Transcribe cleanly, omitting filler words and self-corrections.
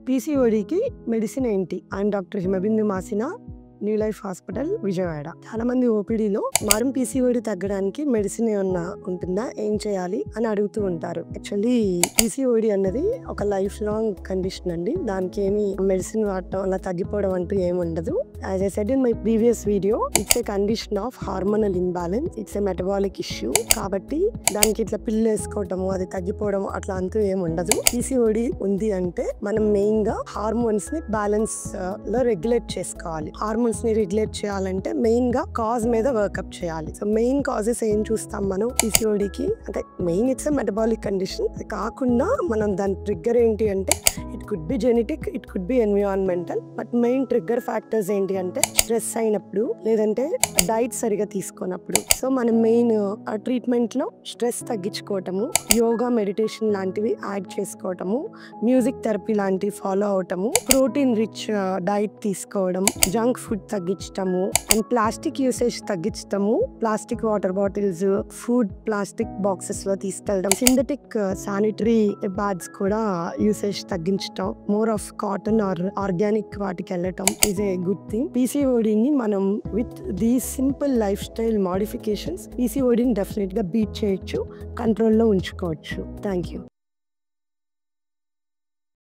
పీసీఓడికి medicine ఏంటి? I'm doctor Himabindu Masina, new life hospital Vijayawada. చాలా మంది ఓపీడీలో మారం పీసీఓడి తగ్గడానికి మెడిసిన్ ఏమన్నా ఉంటుందా, ఏం చేయాలి అని అడుగుతూ ఉంటారు. యాక్చువల్లీ పీసీఓడి అన్నది ఒక లైఫ్ లాంగ్ కండిషన్ అండి. దానికి ఏమి మెడిసిన్ వాడటం అలా తగ్గిపోవడం అంటూ ఏమి ఉండదు. As I said in my previous video, it's a condition of hormonal imbalance, it's a metabolic issue. కాబట్టి దానికి ఇట్లా పిల్లు వేసుకోవటము, అది తగ్గిపోవడం అట్లా అంటూ ఏమి ఉండదు. పీసీఓడి ఉంది అంటే మనం మెయిన్ గా హార్మోన్స్ ని బ్యాలెన్స్ లో రెగ్యులేట్ చేసుకోవాలి. హార్మోన్స్ ని రెగ్యులేట్ చేయాలంటే మెయిన్ గా కాజ్ మీద వర్కప్ చేయాలి. సో మెయిన్ కాజెస్ ఏం చూస్తాం మనం పీసీఓడికి అంటే? Main it's metabolic condition. అది కాకుండా మనం దాని ట్రిగ్గర్ ఏంటి అంటే, it could be genetic, it could be environmental. But main trigger factors ఏంటి అంటే, స్ట్రెస్ అయినప్పుడు, లేదంటే డైట్ సరిగా తీసుకున్నప్పుడు. సో మనం మెయిన్ ట్రీట్మెంట్ లో స్ట్రెస్ తగ్గించుకోవటము, యోగా, మెడిటేషన్ లాంటివి యాడ్ చేసుకోవటము, మ్యూజిక్ థెరపీ లాంటివి ఫాలో అవటము, ప్రోటీన్ రిచ్ డైట్ తీసుకోవడం, జంక్ ఫుడ్ తగ్గించటము, అండ్ ప్లాస్టిక్ యూసేజ్ తగ్గించటము. Plastic water bottles, food plastic boxes లో తీసుకెళ్ళడం, సింథటిక్ శానిటరీ ప్యాడ్స్ కూడా యూసేజ్ తగ్గించటం, more of cotton or organic వాటికి వెళ్ళటం ఈజ్ ఏ గుడ్ థింగ్. పీసీఓడిని మనం with these simple life style modifications పీసీఓడిని డెఫినెట్ గా బీట్ చేయొచ్చు, కంట్రోల్లో ఉంచుకోవచ్చు. Thank you.